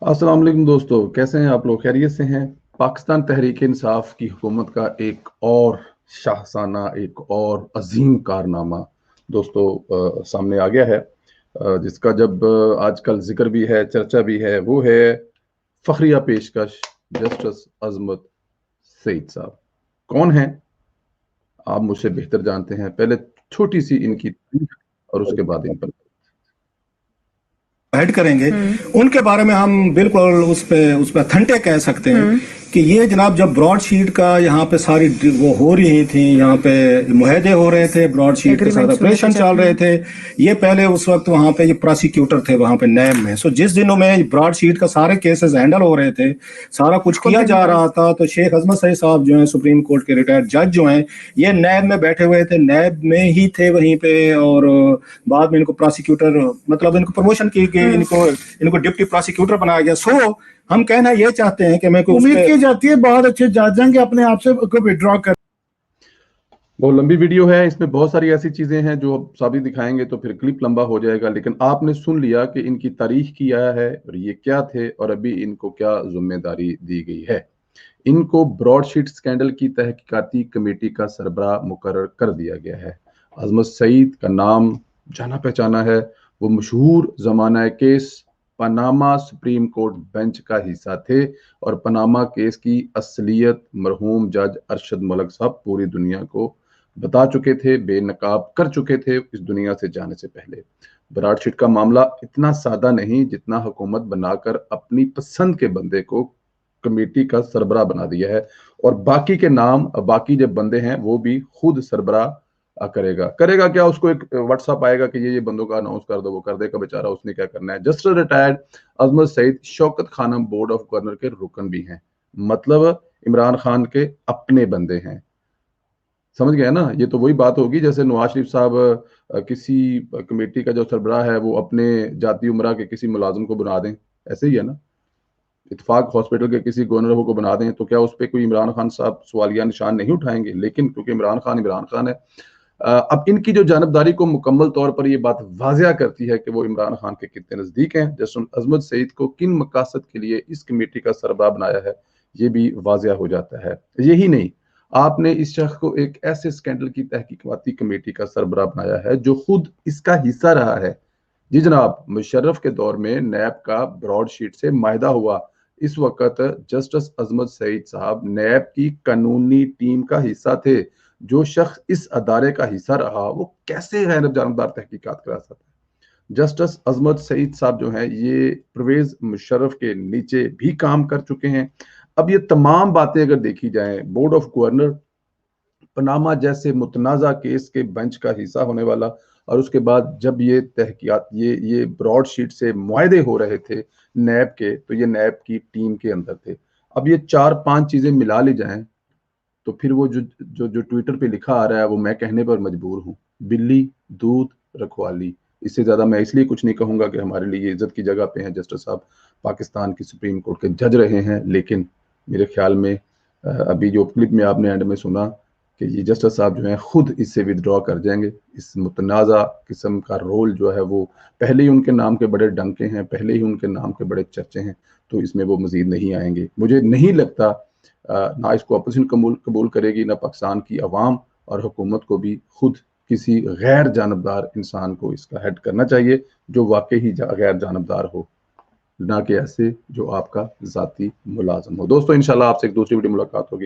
अस्सलाम वालेकुम दोस्तों, कैसे हैं आप लोग? खैरियत से हैं? पाकिस्तान तहरीक इंसाफ की हुकूमत का एक और शाहसाना, एक और अजीम कारनामा दोस्तों सामने आ गया है, जिसका जब आजकल जिक्र भी है, चर्चा भी है, वो है फखरिया पेशकश जस्टिस अजमत सईद साहब। कौन है? आप मुझसे बेहतर जानते हैं। पहले छोटी सी इनकी तारीफ और उसके बाद इन पर ऐड करेंगे उनके बारे में हम बिल्कुल उस पे अथेंटिक कह सकते हैं कि ये जनाब जब ब्रॉड शीट का यहाँ पे सारी वो हो रही थी, यहाँ पे मुहदे हो रहे थे, ब्रॉड शीट के साथ ऑपरेशन चल रहे थे। ये पहले उस वक्त वहाँ पे ये प्रोसिक्यूटर थे वहाँ पे नैब में। सो जिस दिनों में ब्रॉड शीट का सारे केसेस हैंडल हो रहे थे, सारा कुछ किया जा रहा था, तो शेख अजमत सईद साहब जो हैं सुप्रीम कोर्ट के रिटायर्ड जज जो हैं, ये नैब में बैठे हुए थे, नैब में ही थे वहीं पे। और बाद में इनको प्रोसिक्यूटर मतलब इनको प्रमोशन की गई, इनको डिप्टी प्रोसिक्यूटर बनाया गया। सो हम कहना ये चाहते हैं कि मैं उम्मीद की जाती है बहुत अच्छे जज हैं कि अपने आप से को विड्रॉ कर। बहुत लंबी वीडियो है, इसमें बहुत सारी ऐसी चीजें हैं जो अब साबित दिखाएंगे तो फिर क्लिप लंबा हो जाएगा, लेकिन आपने सुन लिया कि इनकी तारीख क्या है और ये क्या थे और अभी इनको क्या जिम्मेदारी दी गई है। इनको ब्रॉडशीट स्कैंडल की तहकीकाती कमेटी का सरबराह मुकर्रर कर दिया गया है। अजमत सईद का नाम जाना पहचाना है, वो मशहूर जमाना case Panama supreme court bench का हिस्सा थे और पनामा केस की असलियत मरहूम जज अरशद मलिक साहब पूरी दुनिया को बता चुके थे, बेनकाब कर चुके थे इस दुनिया से जाने से पहले। ब्रॉडशीट का मामला इतना सादा नहीं जितना हुकूमत बनाकर अपनी पसंद के बंदे को कमेटी का सरबराह बना दिया है और बाकी के नाम, बाकी जो बंदे हैं वो भी खुद सरबराह करेगा क्या? उसको एक व्हाट्सएप आएगा कि ये बंदों का अनाउंस कर दो, वो कर देगा बेचारा, उसने क्या करना है। Justice retired Azmat Saeed Shaukat Khanum board of governor के रुकन भी हैं, मतलब इमरान खान के अपने बंदे हैं। समझ गया ना? ये तो वही बात होगी जैसे नवाज शरीफ साहब किसी कमेटी का जो सरबराह है वो अपने जाती उमरा के किसी मुलाजिम को बना दें, ऐसे ही है ना। इत्तेफाक हॉस्पिटल के किसी गवर्नर को बना दें तो क्या उस पर कोई इमरान खान साहब सवालिया निशान नहीं उठाएंगे? लेकिन क्योंकि इमरान खान है, अब इनकी जो जानबदारी को मुकम्मल तौर पर ये बात वाजिया करती है कि वो इमरान खान के कितने नजदीक हैं। जस्टिस अजमत सईद को किन मकासद के लिए इस कमेटी का सरबराह बनाया है ये भी वाजिया हो जाता है। यही नहीं, आपने इस शख्स को एक ऐसे स्कैंडल की तहकीकाती कमेटी का सरबराह बनाया है जो खुद इसका हिस्सा रहा है। जी जनाब, मुशर्रफ के दौर में नैब का ब्रॉडशीट से माहिदा हुआ। इस वक्त जस्टिस अजमत सईद साहब नैब की कानूनी टीम का हिस्सा थे। जो शख्स इस अदारे का हिस्सा रहा वो कैसे गैर जानबदार तहकीकात करा सकता है? जस्टिस अजमत सईद साहब जो हैं ये परवेज मुशर्रफ के नीचे भी काम कर चुके हैं। अब ये तमाम बातें अगर देखी जाएं, बोर्ड ऑफ गवर्नर, पनामा जैसे मुतनाज़ा केस के बेंच का हिस्सा होने वाला, और उसके बाद जब ये तहकीकात ये ब्रॉड शीट से मुआहदे हो रहे थे नैब के, तो ये नैब की टीम के अंदर थे। अब ये 4-5 चीजें मिला ली जाएं तो फिर वो जो जो जो ट्विटर पे लिखा आ रहा है वो मैं कहने पर मजबूर हूँ, बिल्ली दूध रखवाली। इससे ज्यादा मैं इसलिए कुछ नहीं कहूंगा कि हमारे लिए इज्जत की जगह पे हैं जस्टिस साहब, पाकिस्तान की सुप्रीम कोर्ट के जज रहे हैं, लेकिन मेरे ख्याल में अभी जो क्लिप में आपने एंड में सुना कि ये जस्टिस साहब जो हैं खुद इससे विदड्रॉ कर जाएंगे। इस मुतनाज़ा किस्म का रोल जो है वो पहले ही उनके नाम के बड़े डंके हैं, पहले ही उनके नाम के बड़े चर्चे हैं, तो इसमें वो मजीद नहीं आएंगे। मुझे नहीं लगता ना इसको अपोजिशन कबूल करेगी, ना पाकिस्तान की अवाम और हुकूमत को भी खुद किसी गैर जानबदार इंसान को इसका हेड करना चाहिए जो वाकई ही गैर जानबदार हो, ना कि ऐसे जो आपका जाती मुलाजम हो। दोस्तों इंशाल्लाह आपसे एक दूसरी वीडियो मुलाकात होगी।